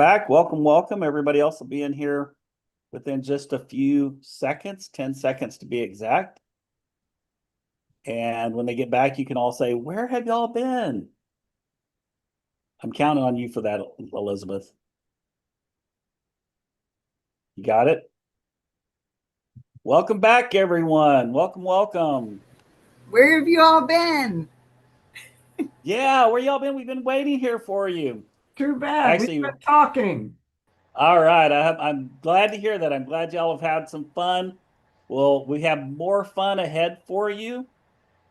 Back. Welcome. Everybody else will be in here within just a few seconds, 10 seconds to be exact. And when they get back, you can all say, "Where have y'all been?" I'm counting on you for that, Elizabeth. You got it? Welcome back, everyone. Welcome. Where have you all been? Yeah, where y'all been? We've been waiting here for you. Too bad. We've Actually, been talking. all right. I'm glad to hear that. I'm glad y'all have had some fun. Well, we have more fun ahead for you,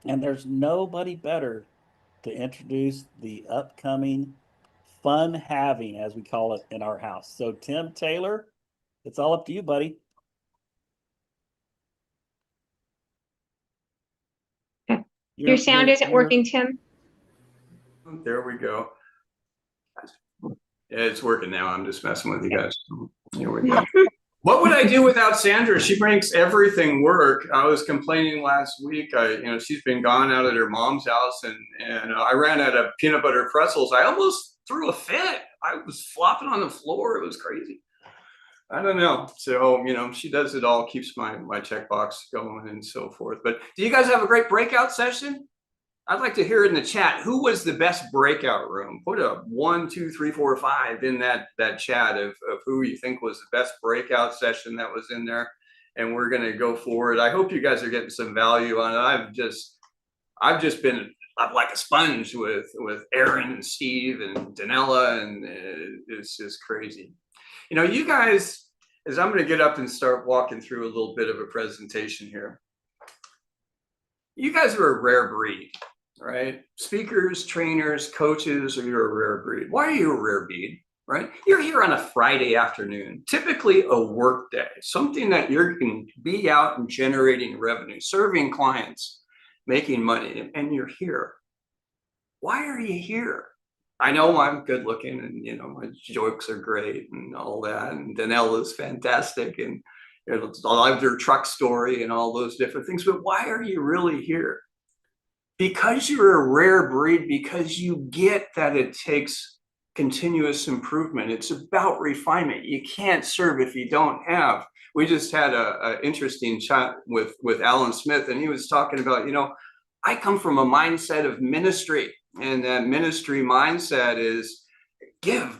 and there's nobody better to introduce the upcoming fun having, as we call it in our house. So, Tim Taylor, it's all up to you, buddy. Your sound isn't working, Tim. There we go. Yeah, it's working now. I'm just messing with you guys. Here we go. What would I do without Sandra? She makes everything work. I was complaining last week. She's been gone out at her mom's house, and I ran out of peanut butter pretzels. I almost threw a fit. I was flopping on the floor. It was crazy. I don't know. So, she does it all, keeps my checkbox going and so forth. But do you guys have a great breakout session? I'd like to hear in the chat, who was the best breakout room? Put a 1, 2, 3, 4, 5 in that chat of who you think was the best breakout session that was in there. And we're going to go forward. I hope you guys are getting some value on it. I've just been like a sponge with Erin and Steve and Danella, and it's just crazy. You guys, as I'm going to get up and start walking through a little bit of a presentation here, you guys are a rare breed, right? Speakers, trainers, coaches, you're a rare breed. Why are you a rare breed, right? You're here on a Friday afternoon, typically a work day, something that you're going to be out and generating revenue, serving clients, making money, and you're here. Why are you here? I know I'm good looking, and my jokes are great and all that, and Danelle is fantastic, and I love your truck story and all those different things. But why are you really here? Because you're a rare breed, because you get that it takes continuous improvement. It's about refinement. You can't serve if you don't have. We just had an interesting chat with Alan Smith, and he was talking about, I come from a mindset of ministry. And that ministry mindset is give.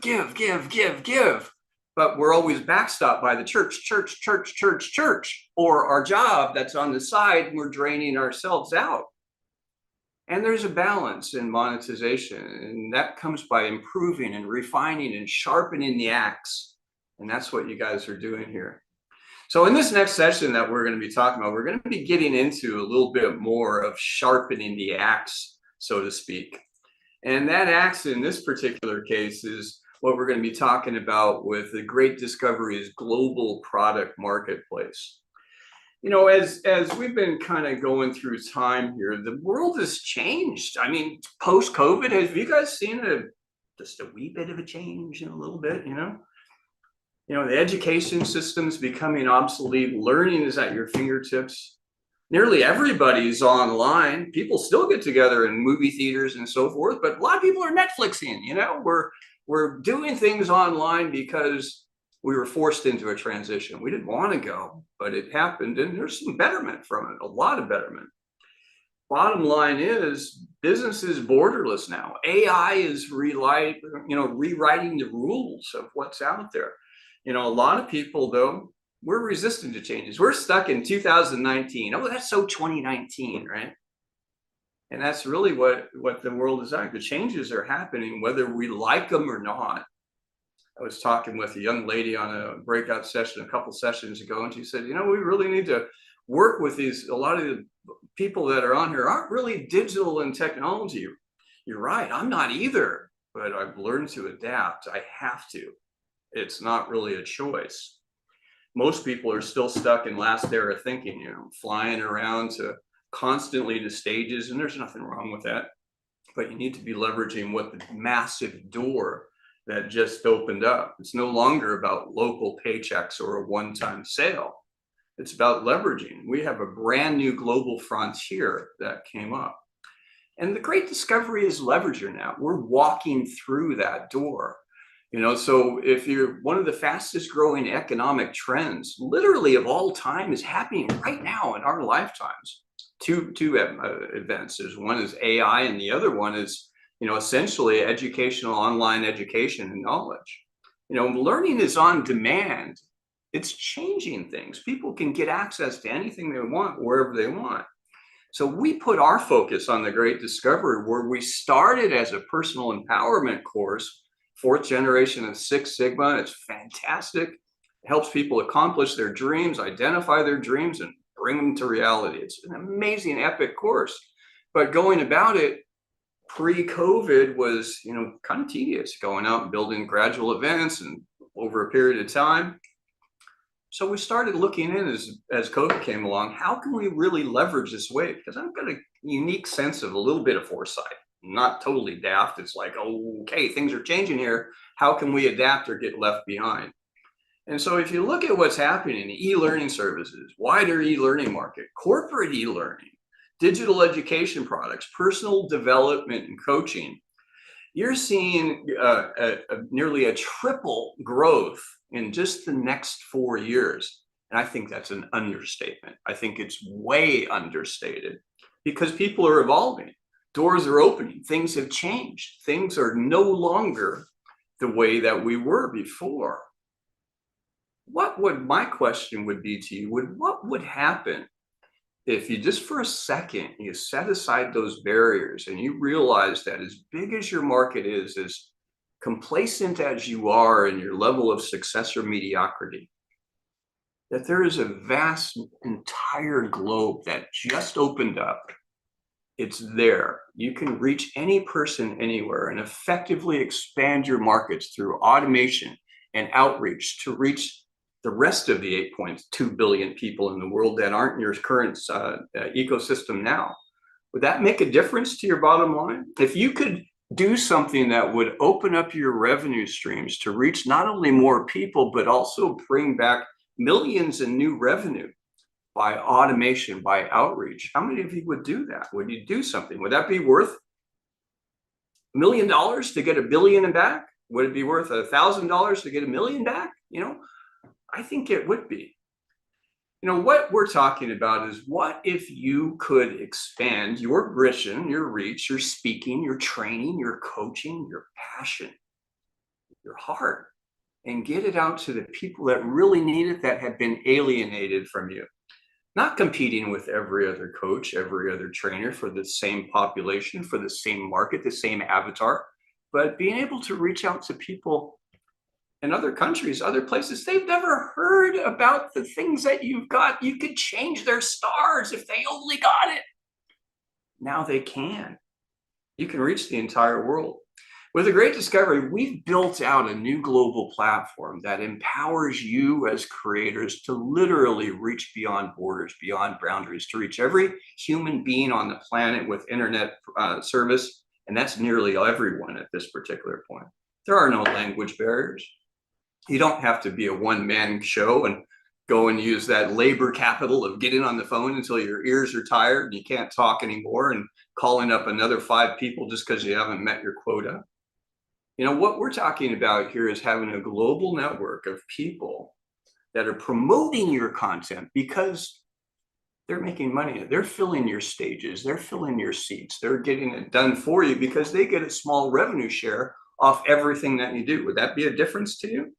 But we're always backstopped by the church, or our job that's on the side, and we're draining ourselves out. And there's a balance in monetization, and that comes by improving and refining and sharpening the axe. And that's what you guys are doing here. So in this next session that we're going to be talking about, we're going to be getting into a little bit more of sharpening the axe, so to speak. And that axe in this particular case is what we're going to be talking about with the great discovery is global product marketplace. As we've been kind of going through time here, the world has changed. I mean, post-COVID, have you guys seen just a wee bit of a change in a little bit, the education system's becoming obsolete. Learning is at your fingertips. Nearly everybody's online. People still get together in movie theaters and so forth, but a lot of people are Netflixing. We're doing things online because we were forced into a transition. We didn't want to go, but it happened, and there's some betterment from it, a lot of betterment. Bottom line is business is borderless now. AI is rewriting the rules of what's out there. A lot of people, though, we're resistant to changes. We're stuck in 2019. Oh, that's so 2019, right? And that's really what the world is like. The changes are happening, whether we like them or not. I was talking with a young lady on a breakout session a couple sessions ago, and she said, we really need to work with these. A lot of the people that are on here aren't really digital and technology. You're right. I'm not either, but I've learned to adapt. I have to. It's not really a choice. Most people are still stuck in last era thinking, flying around to constantly to stages, and there's nothing wrong with that. But you need to be leveraging what the massive door that just opened up. It's no longer about local paychecks or a one-time sale. It's about leveraging. We have a brand new global frontier that came up. And the great discovery is leveraging now. We're walking through that door. So if you're one of the fastest growing economic trends, literally of all time, is happening right now in our lifetimes. Two events. One is AI, and the other one is, essentially educational online education and knowledge. Learning is on demand. It's changing things. People can get access to anything they want, wherever they want. So we put our focus on the Great Discovery, where we started as a personal empowerment course, 4th generation of Six Sigma. It's fantastic. It helps people accomplish their dreams, identify their dreams, and bring them to reality. It's an amazing, epic course. But going about it pre-COVID was, kind of tedious, going out and building gradual events and over a period of time. So we started looking in as COVID came along, how can we really leverage this wave? Because I've got a unique sense of a little bit of foresight, not totally daft. It's like, okay, things are changing here. How can we adapt or get left behind? And so if you look at what's happening in e-learning services, wider e-learning market, corporate e-learning, digital education products, personal development and coaching, you're seeing nearly a triple growth in just the next 4 years. And I think that's an understatement. I think it's way understated because people are evolving. Doors are opening. Things have changed. Things are no longer the way that we were before. My question would be to you, what would happen if you just for a second, you set aside those barriers and you realize that as big as your market is, as complacent as you are in your level of success or mediocrity, that there is a vast entire globe that just opened up. It's there. You can reach any person anywhere and effectively expand your markets through automation and outreach to reach the rest of the 8.2 billion people in the world that aren't in your current ecosystem now. Would that make a difference to your bottom line? If you could do something that would open up your revenue streams to reach not only more people, but also bring back millions in new revenue by automation, by outreach, how many of you would do that? Would you do something? Would that be worth $1 million to get $1 billion back? Would it be worth $1,000 to get $1 million back? I think it would be. What we're talking about is what if you could expand your vision, your reach, your speaking, your training, your coaching, your passion, your heart, and get it out to the people that really need it, that have been alienated from you. Not competing with every other coach, every other trainer for the same population, for the same market, the same avatar, but being able to reach out to people in other countries, other places. They've never heard about the things that you've got. You could change their stars if they only got it. Now they can. You can reach the entire world. With the Great Discovery, we've built out a new global platform that empowers you as creators to literally reach beyond borders, beyond boundaries, to reach every human being on the planet with internet service. And that's nearly everyone at this particular point. There are no language barriers. You don't have to be a one-man show and go and use that labor capital of getting on the phone until your ears are tired and you can't talk anymore and calling up another 5 people just because you haven't met your quota. What we're talking about here is having a global network of people that are promoting your content because they're making money. They're filling your stages. They're filling your seats. They're getting it done for you because they get a small revenue share off everything that you do. Would that be a difference to you?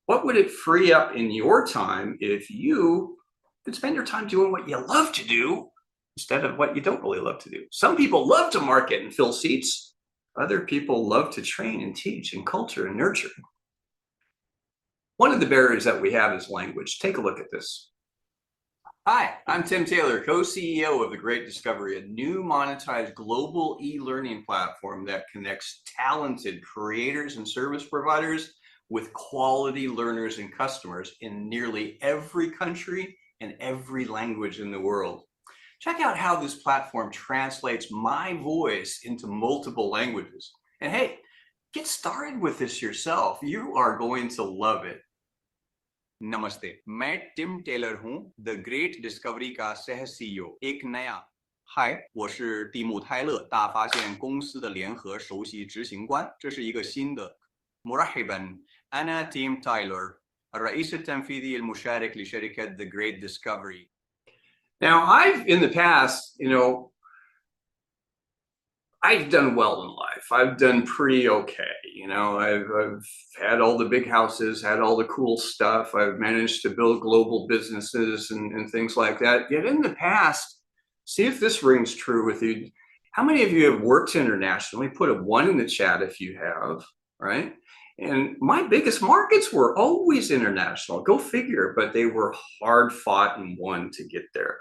What would it free up in your time if you could spend your time doing what you love to do instead of what you don't really love to do? Some people love to market and fill seats. Other people love to train and teach and culture and nurture. One of the barriers that we have is language. Take a look at this. Hi, I'm Tim Taylor, co-CEO of The Great Discovery, a new monetized global e-learning platform that connects talented creators and service providers with quality learners and customers in nearly every country and every language in the world. Check out how this platform translates my voice into multiple languages. And hey, get started with this yourself. You are going to love it. नमस्ते, मैं Tim Taylor हूं the great discovery का सह CEO एक नया嗨，我是蒂姆·泰勒，大发现公司的联合首席执行官。这是一个新的 مرحبا أنا تيم تايلور الرئيس التنفيذي المشارك لشركة The Great Discovery. Now, in the past, I've done well in life. I've done pretty okay. I've had all the big houses, had all the cool stuff. I've managed to build global businesses and things like that. Yet in the past, see if this rings true with you. How many of you have worked internationally? Put a 1 in the chat if you have, right? And my biggest markets were always international. Go figure, but they were hard fought and won to get there.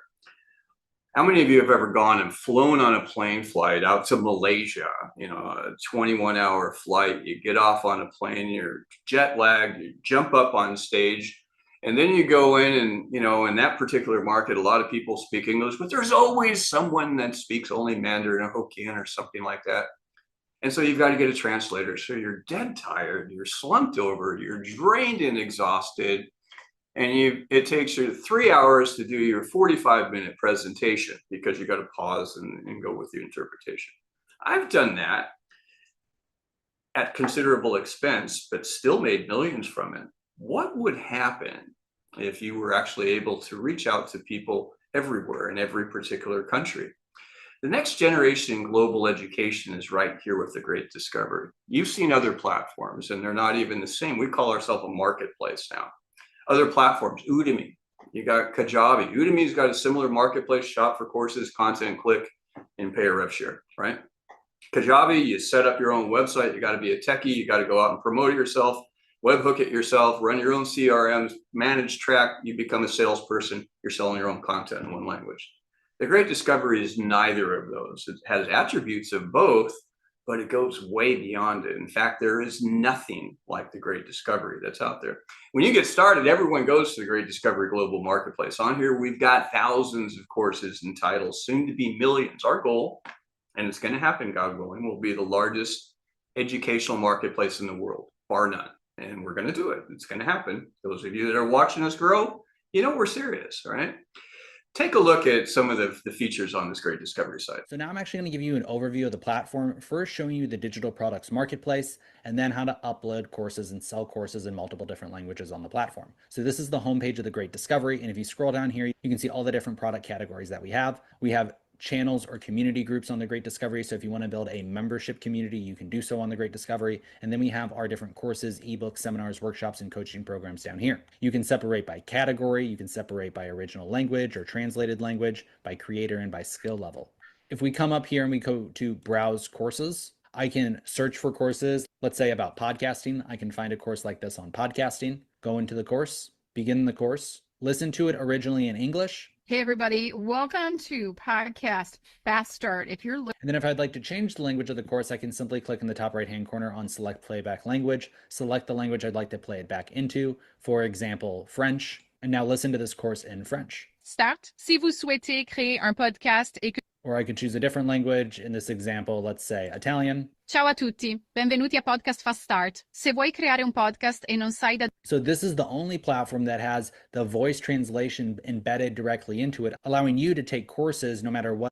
How many of you have ever gone and flown on a plane flight out to Malaysia, a 21-hour flight? You get off on a plane, you're jet lagged, you jump up on stage, and then you go in and, in that particular market, a lot of people speak English, but there's always someone that speaks only Mandarin or Hokkien or something like that. And so you've got to get a translator. So you're dead tired, you're slumped over, you're drained and exhausted. And it takes you 3 hours to do your 45-minute presentation because you got to pause and go with the interpretation. I've done that at considerable expense, but still made millions from it. What would happen if you were actually able to reach out to people everywhere in every particular country? The next generation in global education is right here with the Great Discovery. You've seen other platforms, and they're not even the same. We call ourselves a marketplace now. Other platforms, Udemy, you got Kajabi. Udemy's got a similar marketplace, shop for courses, content, click, and pay a rev share, right? Kajabi, you set up your own website. You got to be a techie. You got to go out and promote it yourself, webhook it yourself, run your own CRMs, manage track. You become a salesperson. You're selling your own content in one language. The Great Discovery is neither of those. It has attributes of both, but it goes way beyond it. In fact, there is nothing like the Great Discovery that's out there. When you get started, everyone goes to the Great Discovery Global Marketplace. On here, we've got thousands of courses and titles, soon to be millions. Our goal, and it's going to happen, God willing, will be the largest educational marketplace in the world, bar none. And we're going to do it. It's going to happen. Those of you that are watching us grow, we're serious, right? Take a look at some of the features on this Great Discovery site. So now I'm actually going to give you an overview of the platform, first showing you the digital products marketplace, and then how to upload courses and sell courses in multiple different languages on the platform. So this is the homepage of the Great Discovery. And if you scroll down here, you can see all the different product categories that we have. We have channels or community groups on the Great Discovery. So if you want to build a membership community, you can do so on the Great Discovery. And then we have our different courses, ebooks, seminars, workshops, and coaching programs down here. You can separate by category. You can separate by original language or translated language, by creator, and by skill level. If we come up here and we go to browse courses, I can search for courses, let's say about podcasting. I can find a course like this on podcasting, go into the course, begin the course, listen to it originally in English. Hey everybody, welcome to Podcast Fast Start. And then if I'd like to change the language of the course, I can simply click in the top right-hand corner on Select Playback Language, select the language I'd like to play it back into, for example, French, and now listen to this course in French. Start. Si vous souhaitez créer un podcast et que... Or I could choose a different language. In this example, let's say Italian. Ciao a tutti, benvenuti a Podcast Fast Start. Se vuoi creare un podcast e non sai da... So this is the only platform that has the voice translation embedded directly into it, allowing you to take courses no matter what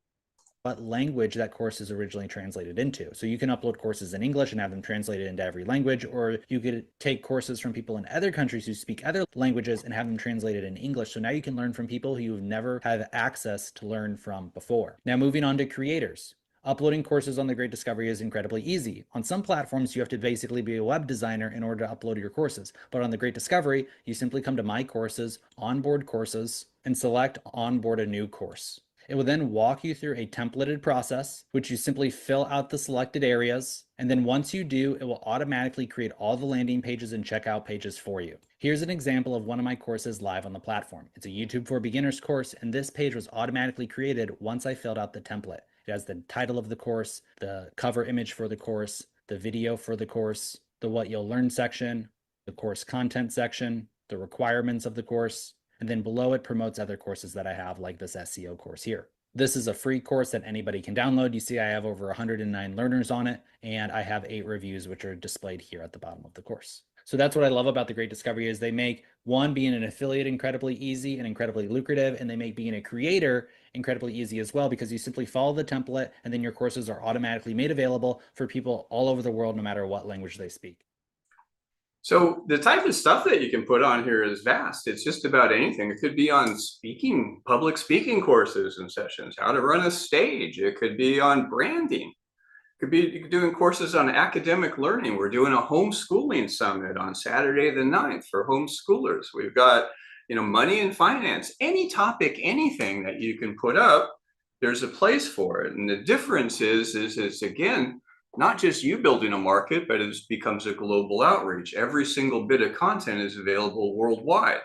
language that course is originally translated into. So you can upload courses in English and have them translated into every language, or you could take courses from people in other countries who speak other languages and have them translated in English. So now you can learn from people who you've never had access to learn from before. Now moving on to creators. Uploading courses on the Great Discovery is incredibly easy. On some platforms, you have to basically be a web designer in order to upload your courses. But on the Great Discovery, you simply come to My Courses, Onboard Courses, and select Onboard a New Course. It will then walk you through a templated process, which you simply fill out the selected areas. And then once you do, it will automatically create all the landing pages and checkout pages for you. Here's an example of one of my courses live on the platform. It's a YouTube for Beginners course, and this page was automatically created once I filled out the template. It has the title of the course, the cover image for the course, the video for the course, the What You'll Learn section, the course content section, the requirements of the course, and then below it promotes other courses that I have, like this SEO course here. This is a free course that anybody can download. You see I have over 109 learners on it, and I have 8 reviews, which are displayed here at the bottom of the course. So that's what I love about the Great Discovery is they make, one, being an affiliate incredibly easy and incredibly lucrative, and they make being a creator incredibly easy as well, because you simply follow the template and then your courses are automatically made available for people all over the world, no matter what language they speak. So the type of stuff that you can put on here is vast. It's just about anything. It could be on speaking, public speaking courses and sessions, how to run a stage. It could be on branding. It could be doing courses on academic learning. We're doing a homeschooling summit on Saturday the 9th for homeschoolers. We've got, money and finance, any topic, anything that you can put up, there's a place for it. And the difference is again, not just you building a market, but it becomes a global outreach. Every single bit of content is available worldwide.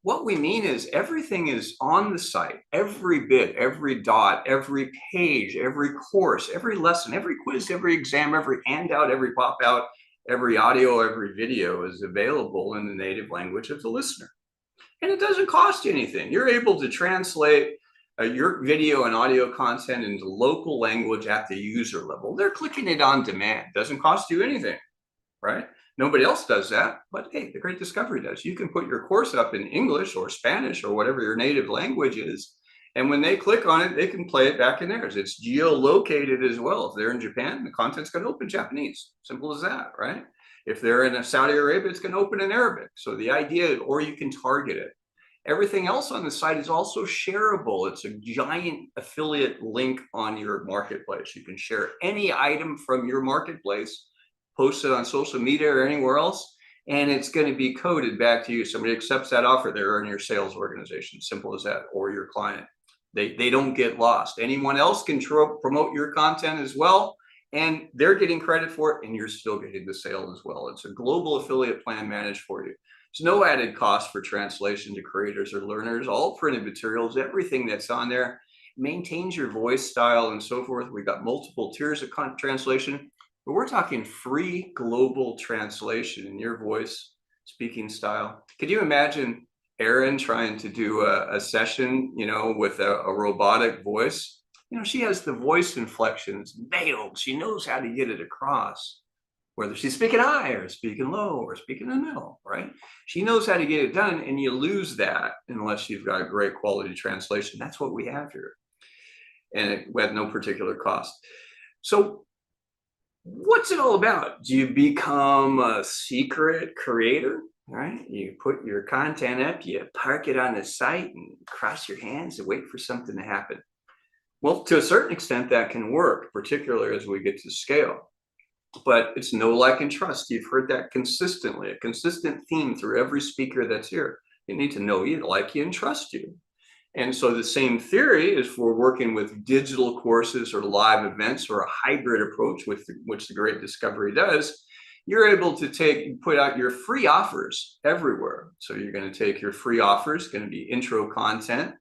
What we mean is everything is on the site, every bit, every dot, every page, every course, every lesson, every quiz, every exam, every handout, every pop out, every audio, every video is available in the native language of the listener. And it doesn't cost you anything. You're able to translate your video and audio content into local language at the user level. They're clicking it on demand. Doesn't cost you anything, right? Nobody else does that, but hey, the Great Discovery does. You can put your course up in English or Spanish or whatever your native language is. And when they click on it, they can play it back in theirs. It's geo-located as well. If they're in Japan, the content's going to open Japanese. Simple as that, right? If they're in Saudi Arabia, it's going to open in Arabic. So the idea, or you can target it. Everything else on the site is also shareable. It's a giant affiliate link on your marketplace. You can share any item from your marketplace, post it on social media or anywhere else, and it's going to be coded back to you. Somebody accepts that offer, they're in your sales organization. Simple as that, or your client. They don't get lost. Anyone else can promote your content as well, and they're getting credit for it, and you're still getting the sale as well. It's a global affiliate plan managed for you. There's no added cost for translation to creators or learners. All printed materials, everything that's on there maintains your voice style and so forth. We've got multiple tiers of translation, but we're talking free global translation in your voice, speaking style. Could you imagine Erin trying to do a session, with a robotic voice? She has the voice inflections nailed. She knows how to get it across, whether she's speaking high or speaking low or speaking in the middle, right? She knows how to get it done, and you lose that unless you've got a great quality translation. That's what we have here, and at no particular cost. So what's it all about? Do you become a secret creator, right? You put your content up, you park it on the site and cross your hands and wait for something to happen. Well, to a certain extent that can work, particularly as we get to scale. But it's know, like, and trust. You've heard that consistently, a consistent theme through every speaker that's here. They need to know you, like you, and trust you. And so the same theory is for working with digital courses or live events or a hybrid approach, with which the Great Discovery does. You're able to put out your free offers everywhere. So you're going to take your free offers, going to be intro content,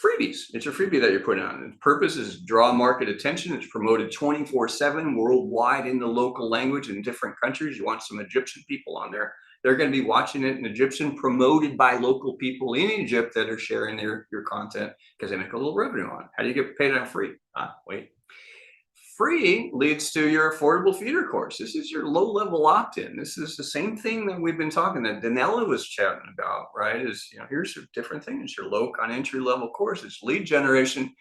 freebies. It's a freebie that you're putting on. The purpose is draw market attention. It's promoted 24/7 worldwide in the local language in different countries. You want some Egyptian people on there. They're going to be watching it in Egyptian, promoted by local people in Egypt that are sharing your content because they make a little revenue on it. How do you get paid on free? Wait. Free leads to your affordable feeder course. This is your low-level opt-in. This is the same thing that we've been talking, that Danella was chatting about, right? Here's a different thing. It's your low kind of entry-level course. It's lead generation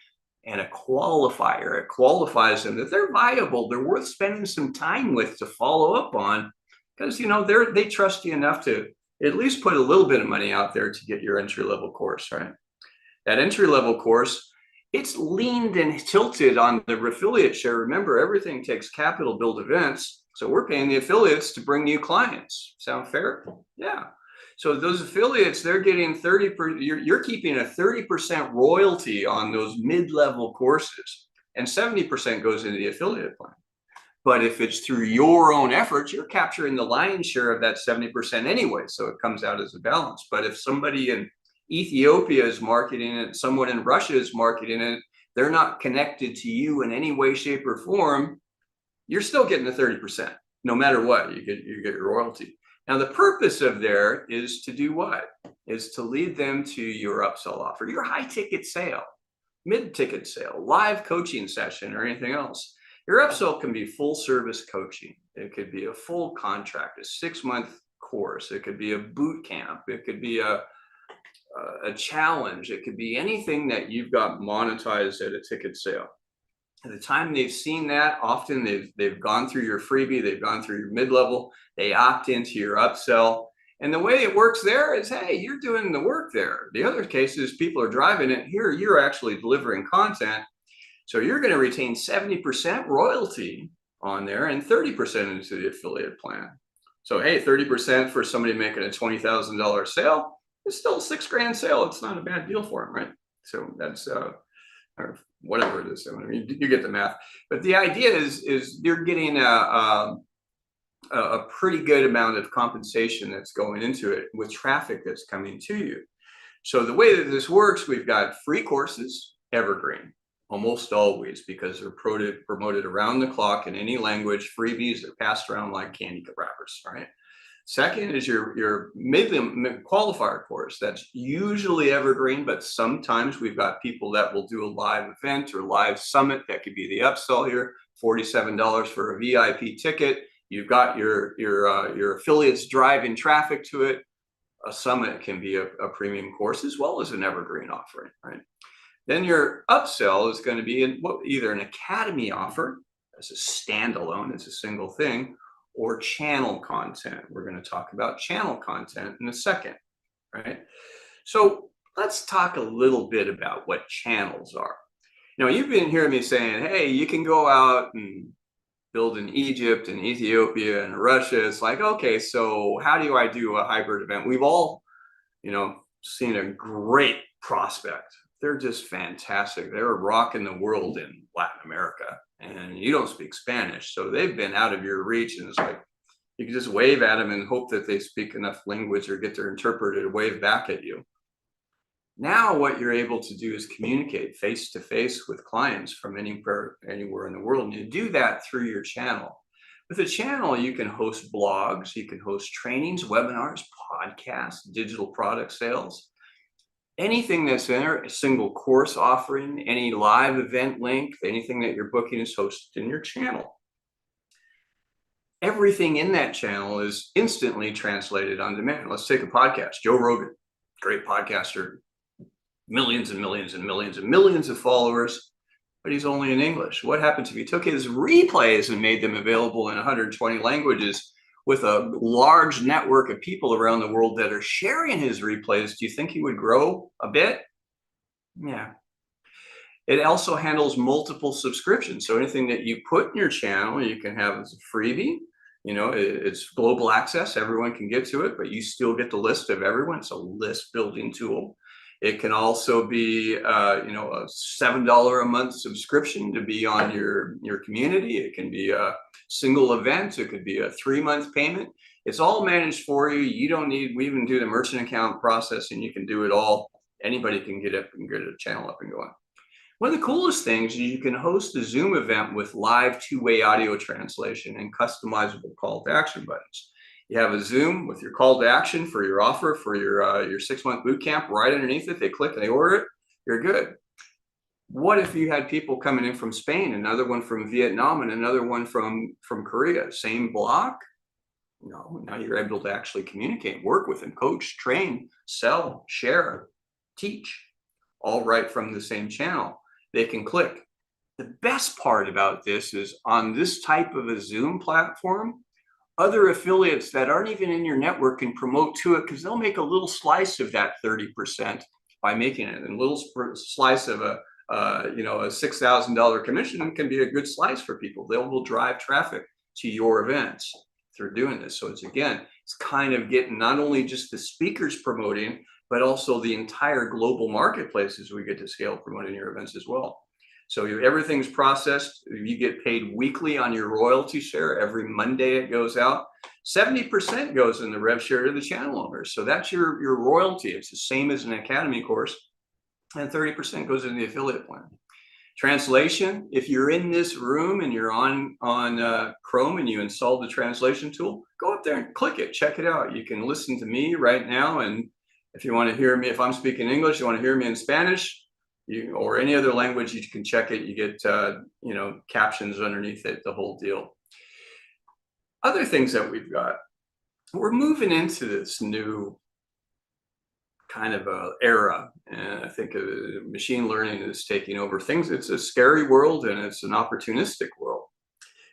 and a qualifier. It qualifies them that they're viable. They're worth spending some time with to follow up on, because they trust you enough to at least put a little bit of money out there to get your entry-level course, right? That entry-level course, it's leaned and tilted on the affiliate share. Remember, everything takes capital, build events. So we're paying the affiliates to bring new clients. Sound fair? Yeah. So those affiliates, they're getting 30%, you're keeping a 30% royalty on those mid-level courses, and 70% goes into the affiliate plan. But if it's through your own efforts, you're capturing the lion's share of that 70% anyway. So it comes out as a balance. But if somebody in Ethiopia is marketing it, someone in Russia is marketing it, they're not connected to you in any way, shape, or form, you're still getting the 30%. No matter what, you get your royalty. Now, the purpose of there is to do what? Is to lead them to your upsell offer, your high-ticket sale, mid-ticket sale, live coaching session, or anything else. Your upsell can be full-service coaching. It could be a full contract, a 6-month course. It could be a boot camp. It could be a challenge. It could be anything that you've got monetized at a ticket sale. At the time they've seen that, often they've gone through your freebie, they've gone through your mid-level, they opt into your upsell. And the way it works there is, hey, you're doing the work there. The other cases, people are driving it. Here, you're actually delivering content. So you're going to retain 70% royalty on there and 30% into the affiliate plan. So, hey, 30% for somebody making a $20,000 sale is still a $6,000 sale. It's not a bad deal for them, right? So that's, or whatever it is. I mean, you get the math. But the idea is you're getting a pretty good amount of compensation that's going into it with traffic that's coming to you. So the way that this works, we've got free courses, evergreen, almost always, because they're promoted around the clock in any language. Freebies are passed around like candy wrappers, right? Second is your mid-qualifier course. That's usually evergreen, but sometimes we've got people that will do a live event or live summit. That could be the upsell here, $47 for a VIP ticket. You've got your affiliates driving traffic to it. A summit can be a premium course as well as an evergreen offering, right? Then your upsell is going to be either an academy offer as a standalone, it's a single thing, or channel content. We're going to talk about channel content in a second, right? So let's talk a little bit about what channels are. You know, you've been hearing me saying, hey, you can go out and build in Egypt and Ethiopia and Russia. It's like, okay, so how do I do a hybrid event? We've all, you know, seen a great prospect. They're just fantastic. They're rocking the world in Latin America, and you don't speak Spanish. So they've been out of your reach, and it's like, you can just wave at them and hope that they speak enough language or get their interpreter to wave back at you. Now what you're able to do is communicate face to face with clients from anywhere in the world. And you do that through your channel. With a channel, you can host blogs, you can host trainings, webinars, podcasts, digital product sales, anything that's in there, a single course offering, any live event link, anything that you're booking is hosted in your channel. Everything in that channel is instantly translated on demand. Let's take a podcast. Joe Rogan, great podcaster, millions and millions and millions and millions of followers, but he's only in English. What happens if you took his replays and made them available in 120 languages with a large network of people around the world that are sharing his replays? Do you think he would grow a bit? Yeah. It also handles multiple subscriptions. So anything that you put in your channel, you can have as a freebie. You know, it's global access. Everyone can get to it, but you still get the list of everyone. It's a list building tool. It can also be, you know, a $7 a month subscription to be on your community. It can be a single event. It could be a 3-month payment. It's all managed for you. You don't need, we even do the merchant account processing. You can do it all. Anybody can get it and get a channel up and going. One of the coolest things is you can host a Zoom event with live two-way audio translation and customizable call to action buttons. You have a Zoom with your call to action for your offer for your 6-month boot camp right underneath it. They click and they order it. You're good. What if you had people coming in from Spain, another one from Vietnam, and another one from Korea? Same block? No, now you're able to actually communicate, work with them, coach, train, sell, share, teach, all right from the same channel. They can click. The best part about this is on this type of a Zoom platform, other affiliates that aren't even in your network can promote to it because they'll make a little slice of that 30% by making it. And a little slice of a $6,000 commission can be a good slice for people. They will drive traffic to your events through doing this. So it's kind of getting not only just the speakers promoting, but also the entire global marketplaces we get to scale promoting your events as well. So everything's processed. You get paid weekly on your royalty share. Every Monday it goes out. 70% goes in the rev share to the channel owners. So that's your royalty. It's the same as an academy course. And 30% goes in the affiliate plan. Translation, if you're in this room and you're on Chrome and you install the translation tool, go up there and click it, check it out. You can listen to me right now. And if you want to hear me, if I'm speaking English, you want to hear me in Spanish, or any other language, you can check it. You get, captions underneath it, the whole deal. Other things that we've got, we're moving into this new kind of a era, and I think machine learning is taking over things. It's a scary world, and it's an opportunistic world.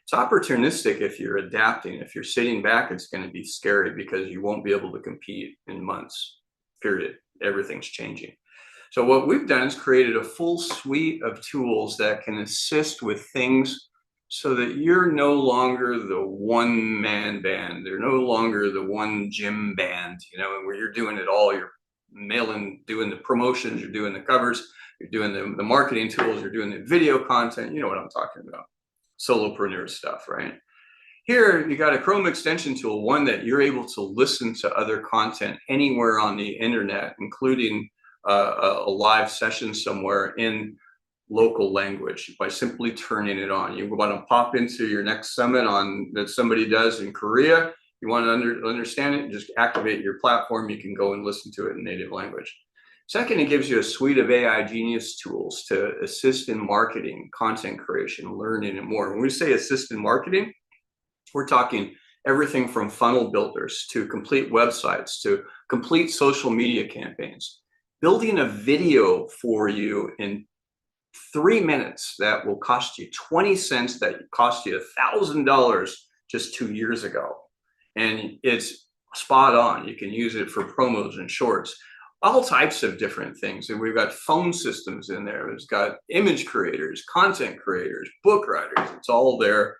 It's opportunistic if you're adapting. If you're sitting back, it's going to be scary because you won't be able to compete in months, period. Everything's changing. So what we've done is created a full suite of tools that can assist with things so that you're no longer the one-man band. They're no longer the one gym band, you know, where you're doing it all. You're mailing, doing the promotions, you're doing the covers, you're doing the marketing tools, you're doing the video content. You know what I'm talking about. Solopreneur stuff, right? Here, you got a Chrome extension tool, one that you're able to listen to other content anywhere on the internet, including a live session somewhere in local language by simply turning it on. You want to pop into your next summit on that somebody does in Korea. You want to understand it, just activate your platform. You can go and listen to it in native language. Second, it gives you a suite of AI genius tools to assist in marketing, content creation, learning, and more. When we say assist in marketing, we're talking everything from funnel builders to complete websites to complete social media campaigns. Building a video for you in 3 minutes that will cost you 20 cents, that cost you $1,000 just 2 years ago. And it's spot on. You can use it for promos and shorts, all types of different things. And we've got phone systems in there. It's got image creators, content creators, book writers. It's all there.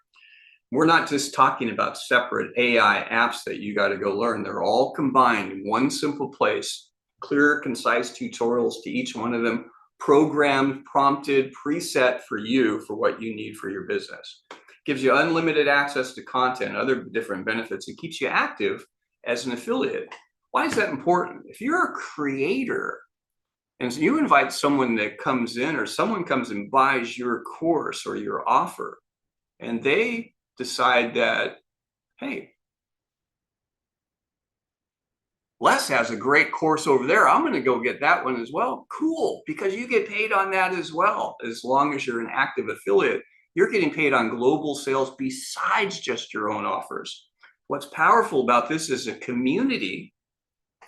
We're not just talking about separate AI apps that you got to go learn. They're all combined in one simple place, clear, concise tutorials to each one of them, programmed, prompted, preset for you for what you need for your business. Gives you unlimited access to content, other different benefits. It keeps you active as an affiliate. Why is that important? If you're a creator and you invite someone that comes in, or someone comes and buys your course or your offer, and they decide that, hey, Les has a great course over there, I'm going to go get that one as well. Cool, because you get paid on that as well. As long as you're an active affiliate, you're getting paid on global sales besides just your own offers. What's powerful about this is a community.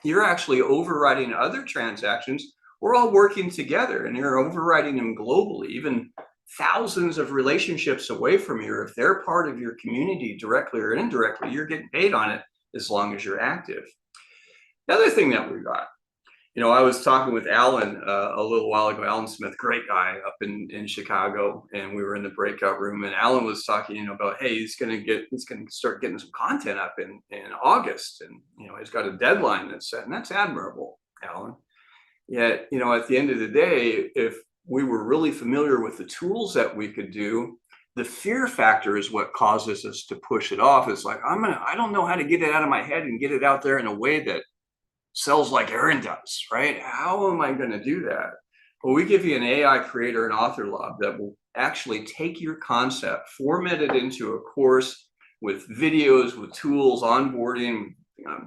You're actually overriding other transactions. We're all working together, and you're overriding them globally, even thousands of relationships away from you. If they're part of your community directly or indirectly, you're getting paid on it as long as you're active. The other thing that we've got, you know, I was talking with Alan a little while ago, Alan Smith, great guy up in Chicago, and we were in the breakout room, and Alan was talking, you know, about, hey, he's going to start getting some content up in August, and, you know, he's got a deadline that's set, and that's admirable, Alan. Yet, you know, at the end of the day, if we were really familiar with the tools that we could do, the fear factor is what causes us to push it off. It's like, I don't know how to get it out of my head and get it out there in a way that sells like Erin does, right? How am I going to do that? Well, we give you an AI creator and author lab that will actually take your concept, format it into a course with videos, with tools, onboarding,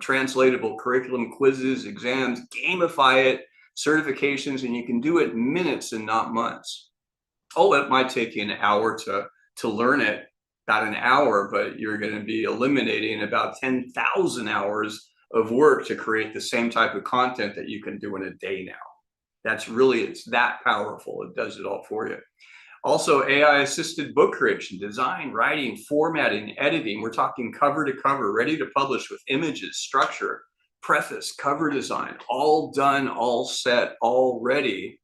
translatable curriculum, quizzes, exams, gamify it, certifications, and you can do it in minutes and not months. Oh, it might take you an hour to learn it, about an hour, but you're going to be eliminating about 10,000 hours of work to create the same type of content that you can do in a day now. That's really, it's that powerful. It does it all for you. Also, AI assisted book creation, design, writing, formatting, editing. We're talking cover to cover, ready to publish with images, structure, preface, cover design, all done, all set, all ready.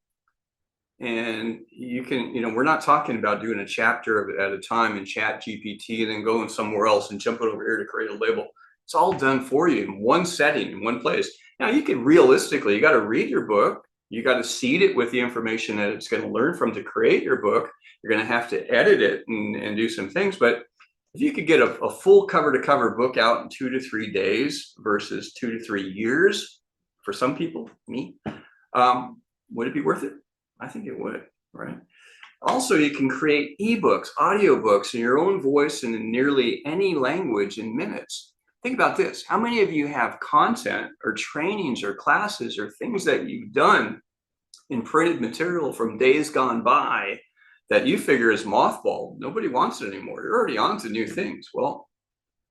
And you can, you know, we're not talking about doing a chapter at a time in Chat GPT and then going somewhere else and jumping over here to create a label. It's all done for you in one setting, in one place. Now, you can realistically, you got to read your book. You got to seed it with the information that it's going to learn from to create your book. You're going to have to edit it and do some things. But if you could get a full cover to cover book out in 2 to 3 days versus 2 to 3 years, for some people, me, would it be worth it? I think it would, right? Also, you can create ebooks, audiobooks in your own voice and in nearly any language in minutes. Think about this. How many of you have content or trainings or classes or things that you've done in printed material from days gone by that you figure is mothballed? Nobody wants it anymore. You're already on to new things. Well,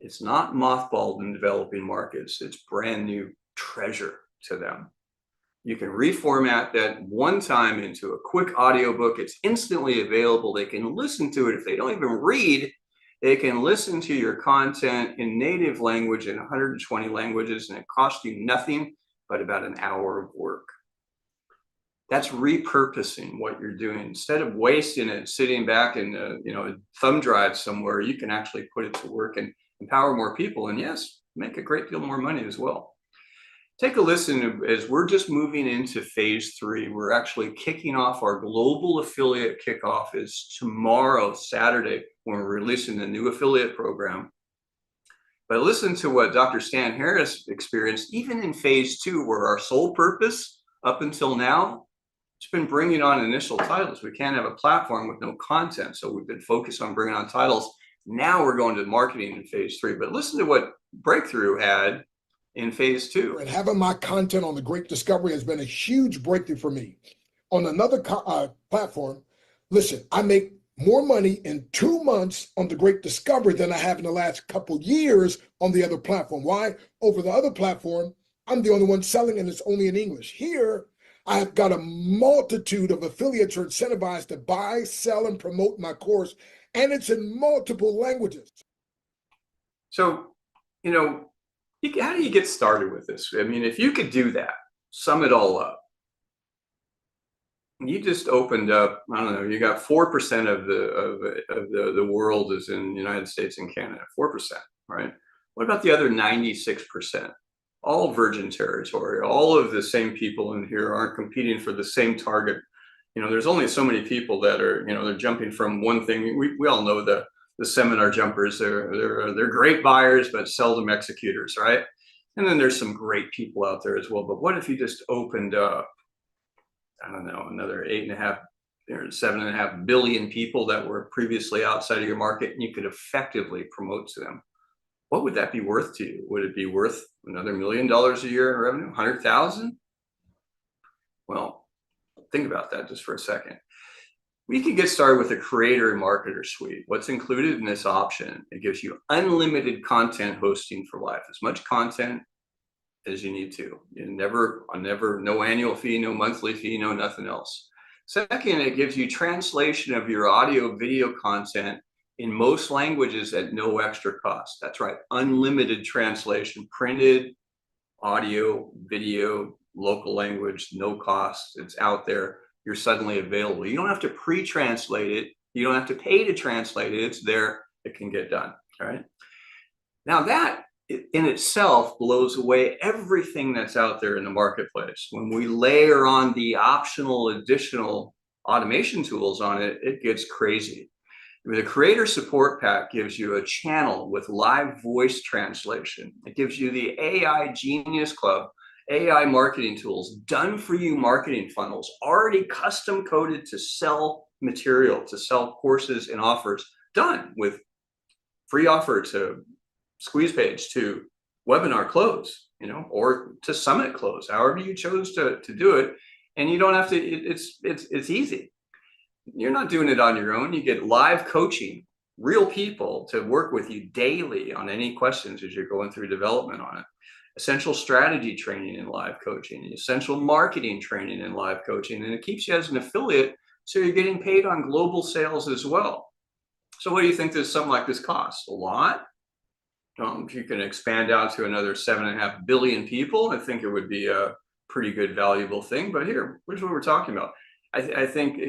it's not mothballed in developing markets. It's brand new treasure to them. You can reformat that one time into a quick audiobook. It's instantly available. They can listen to it. If they don't even read, they can listen to your content in native language in 120 languages, and it costs you nothing but about an hour of work. That's repurposing what you're doing. Instead of wasting it, sitting back in a thumb drive somewhere, you can actually put it to work and empower more people. And yes, make a great deal more money as well. Take a listen as we're just moving into phase 3. We're actually kicking off our global affiliate kickoff is tomorrow, Saturday, when we're releasing the new affiliate program. But listen to what Dr. Stan Harris experienced, even in phase 2, where our sole purpose up until now, it's been bringing on initial titles. We can't have a platform with no content. So we've been focused on bringing on titles. Now we're going to marketing in phase 3. But listen to what Breakthrough had in phase 2. And having my content on the Great Discovery has been a huge breakthrough for me. On another platform, listen, I make more money in 2 months on the Great Discovery than I have in the last couple years on the other platform. Why? Over the other platform, I'm the only one selling and it's only in English. Here, I've got a multitude of affiliates who are incentivized to buy, sell, and promote my course, and it's in multiple languages. So, how do you get started with this? I mean, if you could do that, sum it all up. You just opened up, I don't know, you got 4% of the world is in the United States and Canada, 4%, right? What about the other 96%? All virgin territory, all of the same people in here aren't competing for the same target. There's only so many people that are, they're jumping from one thing. We all know the seminar jumpers. They're great buyers, but seldom executors, right? And then there's some great people out there as well. But what if you just opened up, I don't know, another 8.5 or 7.5 billion people that were previously outside of your market, and you could effectively promote to them? What would that be worth to you? Would it be worth another $1 million a year in revenue? 100,000? Well, think about that just for a second. We can get started with a creator and marketer suite. What's included in this option? It gives you unlimited content hosting for life, as much content as you need to. No annual fee, no monthly fee, no nothing else. Second, it gives you translation of your audio video content in most languages at no extra cost. That's right, unlimited translation, printed, audio, video, local language, no cost. It's out there. You're suddenly available. You don't have to pre-translate it. You don't have to pay to translate it. It's there. It can get done. All right. Now that in itself blows away everything that's out there in the marketplace. When we layer on the optional additional automation tools on it, it gets crazy. The Creator Support Pack gives you a channel with live voice translation. It gives you the AI Genius Club, AI marketing tools, done for you marketing funnels, already custom coded to sell material, to sell courses and offers, done with free offer to squeeze page to webinar close, or to summit close, however you chose to do it. And you don't have to, it's easy. You're not doing it on your own. You get live coaching, real people to work with you daily on any questions as you're going through development on it. Essential strategy training and live coaching, essential marketing training and live coaching. And it keeps you as an affiliate, so you're getting paid on global sales as well. So what do you think something like this costs? A lot? If you can expand out to another 7.5 billion people, I think it would be a pretty good, valuable thing. But here's what we're talking about. I think,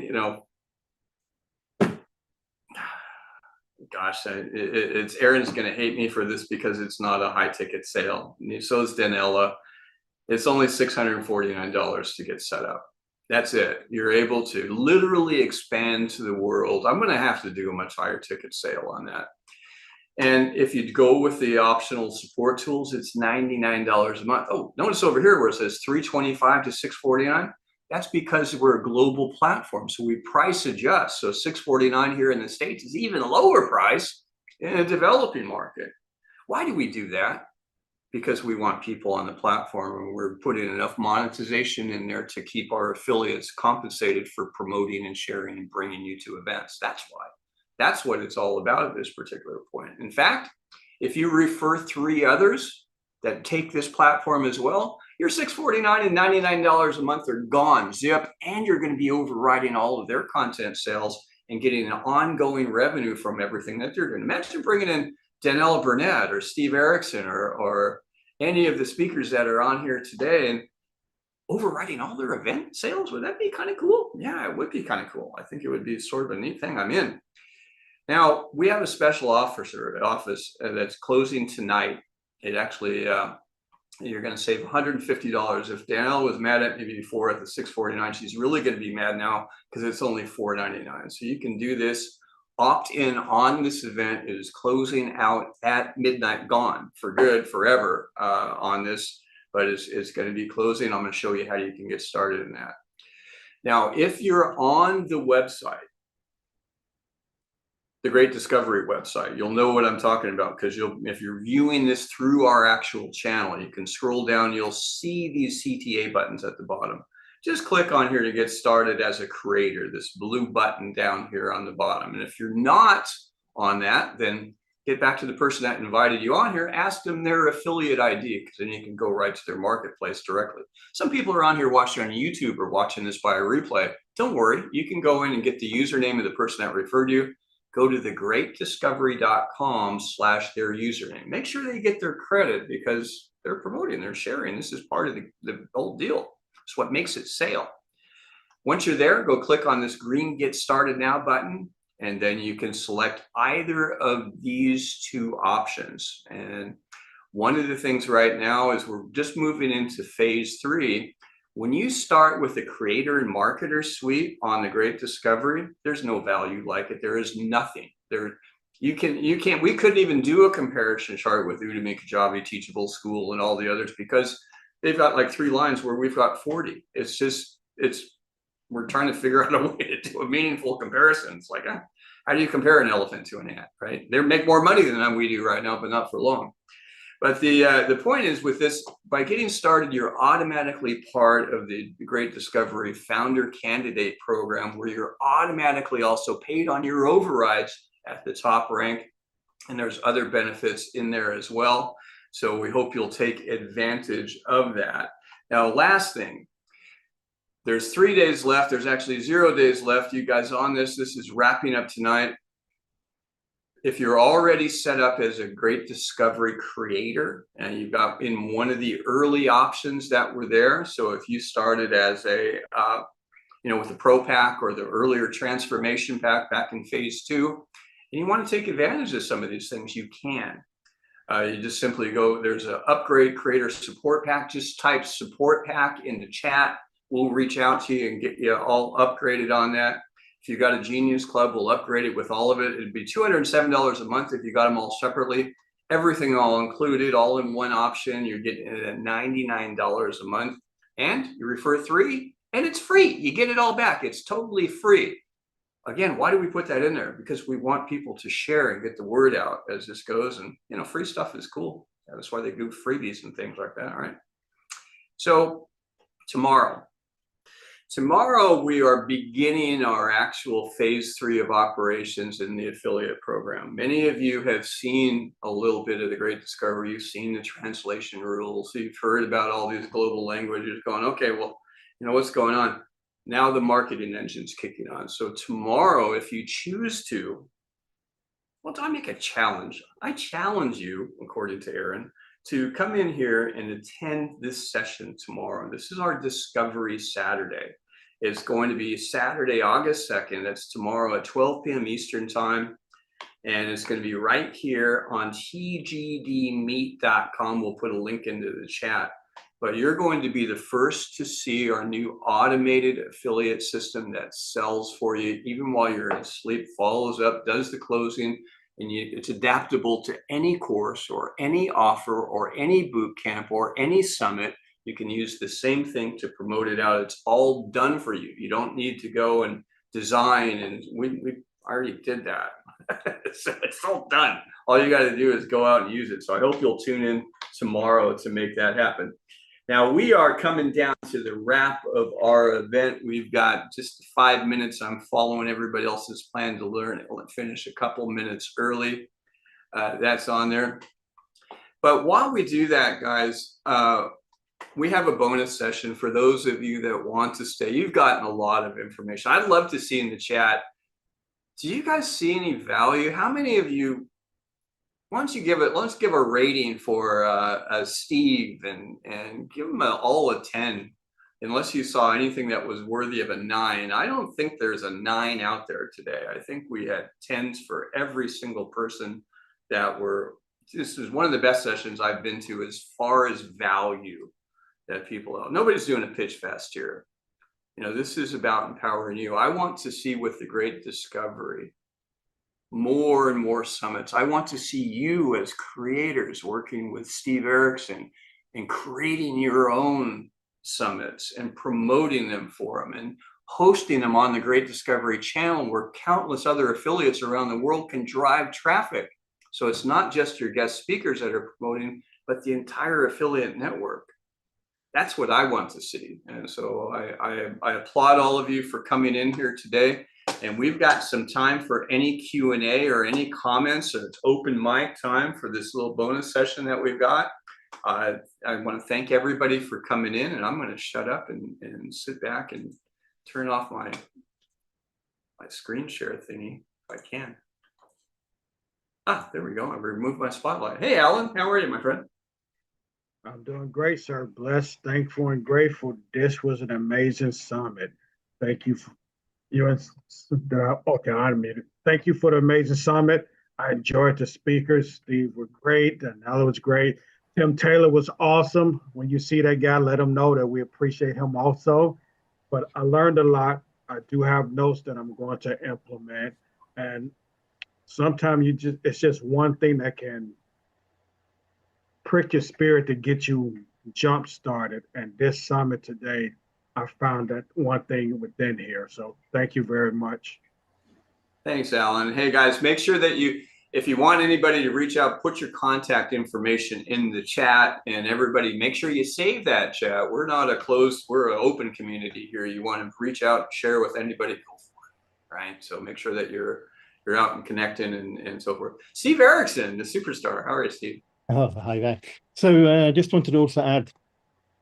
gosh, it's Erin's going to hate me for this because it's not a high ticket sale. So is Danella. It's only $649 to get set up. That's it. You're able to literally expand to the world. I'm going to have to do a much higher ticket sale on that. And if you go with the optional support tools, it's $99 a month. Oh, notice over here where it says $325 to $649. That's because we're a global platform, so we price adjust. So $649 here in the States is even a lower price in a developing market. Why do we do that? Because we want people on the platform, and we're putting enough monetization in there to keep our affiliates compensated for promoting and sharing and bringing you to events. That's why. That's what it's all about at this particular point. In fact, if you refer 3 others, that take this platform as well, your $649 and $99 a month are gone, zip, and you're going to be overriding all of their content sales and getting an ongoing revenue from everything that they're doing. Imagine bringing in Danella Burnett or Steve Eriksen or any of the speakers that are on here today and overriding all their event sales. Would that be kind of cool? Yeah, it would be kind of cool. I think it would be sort of a neat thing. I'm in. Now, we have a special office that's closing tonight. It actually, you're going to save $150. If Danelle was mad at me before at the $649, she's really going to be mad now because it's only $499. So you can do this. Opt in on this event. It is closing out at midnight, gone for good, forever on this, but it's going to be closing. I'm going to show you how you can get started in that. Now, if you're on the website, the Great Discovery website, you'll know what I'm talking about because if you're viewing this through our actual channel, you can scroll down, you'll see these CTA buttons at the bottom. Just click on here to get started as a creator, this blue button down here on the bottom. And if you're not on that, then get back to the person that invited you on here, ask them their affiliate ID, because then you can go right to their marketplace directly. Some people are on here watching on YouTube or watching this by a replay. Don't worry, you can go in and get the username of the person that referred you. Go to thegreatdiscovery.com/their username. Make sure they get their credit because they're promoting, they're sharing. This is part of the whole deal. It's what makes it sale. Once you're there, go click on this green Get Started Now button, and then you can select either of these two options. And one of the things right now is we're just moving into phase 3. When you start with the creator and marketer suite on the Great Discovery, there's no value like it. There is nothing there. We couldn't even do a comparison chart with Udemy, Kajabi, Teachable, School, and all the others because they've got like 3 lines where we've got 40. We're trying to figure out a way to do a meaningful comparison. It's like, how do you compare an elephant to an ant, right? They make more money than we do right now, but not for long. But the point is with this, by getting started, you're automatically part of the Great Discovery Founder Candidate Program, where you're automatically also paid on your overrides at the top rank. And there's other benefits in there as well. So we hope you'll take advantage of that. Now, last thing, there's 3 days left. There's actually 0 days left. You guys on this is wrapping up tonight. If you're already set up as a Great Discovery creator and you've got in one of the early options that were there, so if you started as with the Pro Pack or the earlier Transformation Pack back in phase 2, and you want to take advantage of some of these things, you can. You just simply go, there's an Upgrade Creator Support Pack. Just type Support Pack in the chat. We'll reach out to you and get you all upgraded on that. If you got a Genius Club, we'll upgrade it with all of it. It'd be $207 a month if you got them all separately. Everything all included, all in one option. You're getting it at $99 a month. And you refer 3, and it's free. You get it all back. It's totally free. Again, why do we put that in there? Because we want people to share and get the word out as this goes. And, free stuff is cool. That's why they do freebies and things like that, all right? So tomorrow we are beginning our actual phase 3 of operations in the affiliate program. Many of you have seen a little bit of the Great Discovery. You've seen the translation rules. You've heard about all these global languages going, okay, well, what's going on? Now the marketing engine's kicking on. So tomorrow, if you choose to, I make a challenge. I challenge you, according to Erin, to come in here and attend this session tomorrow. This is our Discovery Saturday. It's going to be Saturday, August 2nd. That's tomorrow at 12 p.m. Eastern Time. And it's going to be right here on tgdmeet.com. We'll put a link into the chat. But you're going to be the first to see our new automated affiliate system that sells for you, even while you're asleep, follows up, does the closing. And it's adaptable to any course or any offer or any boot camp or any summit. You can use the same thing to promote it out. It's all done for you. You don't need to go and design. And we already did that. So it's all done. All you got to do is go out and use it. So I hope you'll tune in tomorrow to make that happen. Now we are coming down to the wrap of our event. We've got just 5 minutes. I'm following everybody else's plan to finish a couple minutes early. That's on there. But while we do that, guys, we have a bonus session for those of you that want to stay. You've gotten a lot of information. I'd love to see in the chat, do you guys see any value? How many of you, let's give a rating for Steve and give him all a 10, unless you saw anything that was worthy of a 9. I don't think there's a 9 out there today. I think we had 10s for every single person this is one of the best sessions I've been to as far as value that people have. Nobody's doing a pitch fest here. This is about empowering you. I want to see with the Great Discovery more and more summits. I want to see you as creators working with Steve Eriksen and creating your own summits and promoting them for them and hosting them on the Great Discovery channel, where countless other affiliates around the world can drive traffic. So it's not just your guest speakers that are promoting, but the entire affiliate network. That's what I want to see. And so I applaud all of you for coming in here today. And we've got some time for any Q&A or any comments. So it's open mic time for this little bonus session that we've got. I want to thank everybody for coming in, and I'm going to shut up and sit back and turn off my screen share thingy if I can. There we go. I removed my spotlight. Hey, Alan, how are you, my friend? I'm doing great, sir. Blessed, thankful, and grateful. This was an amazing summit. Thank you for you. Okay, I admit Thank you for the amazing summit. I enjoyed the speakers. Steve was great. Danella was great. Tim Taylor was awesome. When you see that guy, let him know that we appreciate him also. But I learned a lot. I do have notes that I'm going to implement. And sometimes it's just one thing that can prick your spirit to get you jump started. And this summit today, I found that one thing within here. So thank you very much. Thanks, Alan. Hey guys, make sure that if you want anybody to reach out, put your contact information in the chat, and everybody make sure you save that chat. We're not we're an open community here. You want to reach out, share with anybody, go for it, right? So make sure that you're out and connecting and so forth. Steve Eriksen, the superstar. How are you, Steve? Oh, hi there. So I just wanted to also add,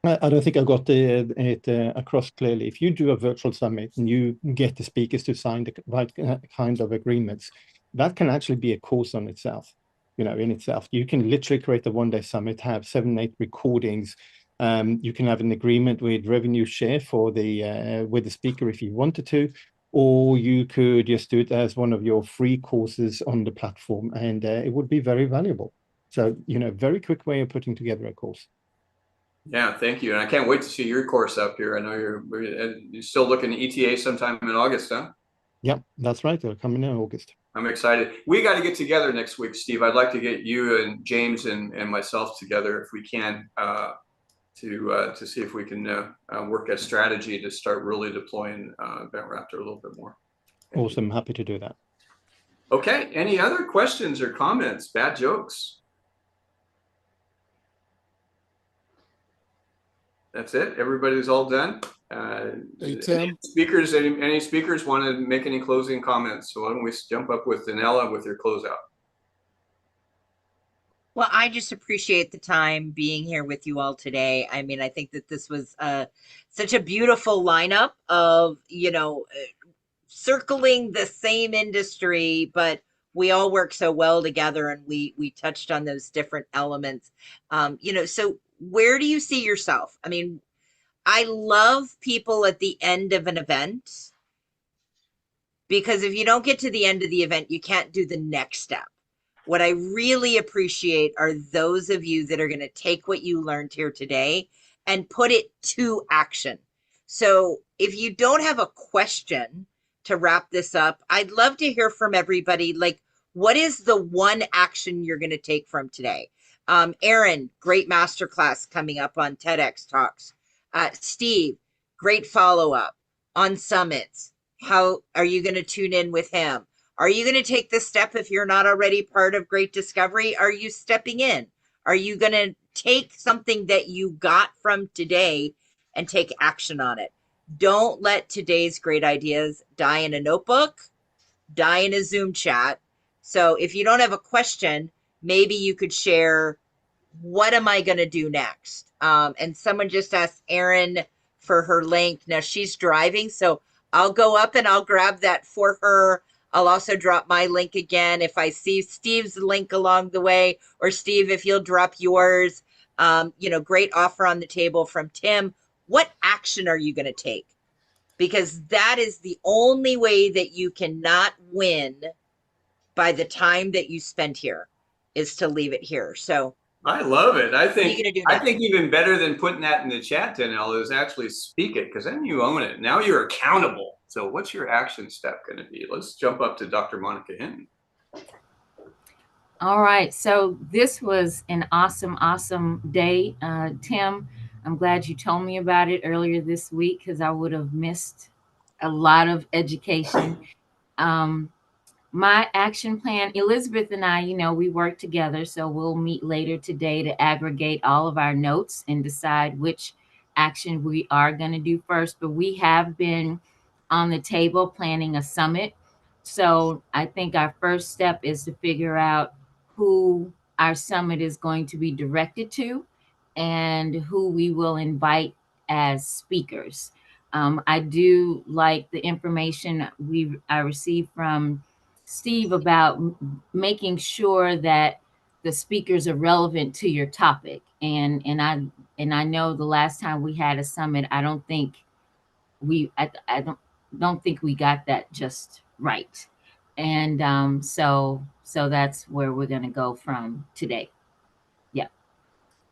I don't think I got it across clearly. If you do a virtual summit and you get the speakers to sign the right kind of agreements, that can actually be a course on itself. In itself, you can literally create a one-day summit, have 7, 8 recordings. You can have an agreement with revenue share for with the speaker if you wanted to, or you could just do it as one of your free courses on the platform, and it would be very valuable. So, very quick way of putting together a course. Yeah, thank you. And I can't wait to see your course up here. I know you're still looking at ETA sometime in August, huh? Yeah, that's right. They're coming in August. I'm excited. We got to get together next week, Steve. I'd like to get you and James and myself together if we can to see if we can work a strategy to start really deploying Event Raptor a little bit more. Awesome. Happy to do that. Okay. Any other questions or comments? Bad jokes? That's it. Everybody's all done. Hey, Tim. Any speakers want to make any closing comments? So why don't we jump up with Danella with your closeout? Well, I just appreciate the time being here with you all today. I mean, I think that this was such a beautiful lineup of, circling the same industry, but we all work so well together, and we touched on those different elements. So where do you see yourself? I mean, I love people at the end of an event, because if you don't get to the end of the event, you can't do the next step. What I really appreciate are those of you that are going to take what you learned here today and put it to action. So if you don't have a question to wrap this up, I'd love to hear from everybody. Like, what is the one action you're going to take from today? Erin, great masterclass coming up on TEDx Talks. Steve, great follow-up on summits. How are you going to tune in with him? Are you going to take this step if you're not already part of Great Discovery? Are you stepping in? Are you going to take something that you got from today and take action on it? Don't let today's great ideas die in a notebook, die in a Zoom chat. So if you don't have a question, maybe you could share what am I going to do next? And someone just asked Erin for her link. Now she's driving, so I'll go up and I'll grab that for her. I'll also drop my link again if I see Steve's link along the way, or Steve, if you'll drop yours. Great offer on the table from Tim. What action are you going to take? Because that is the only way that you cannot win by the time that you spend here, is to leave it here. So I love it. I what are you think going to do next? even better than putting that in the chat, Danella, is actually speak it, because then you own it. Now you're accountable. So what's your action step going to be? Let's jump up to Dr. Monica Hinton. All right. So this was an awesome day. Tim, I'm glad you told me about it earlier this week, because I would have missed a lot of education. My action plan, Elizabeth and I, we work together, so we'll meet later today to aggregate all of our notes and decide which action we are going to do first. But we have been on the table planning a summit. So I think our first step is to figure out who our summit is going to be directed to and who we will invite as speakers. I do like the information I received from Steve about making sure that the speakers are relevant to your topic. And I know the last time we had a summit, I don't think we got that just right. And so that's where we're going to go from today. Yeah.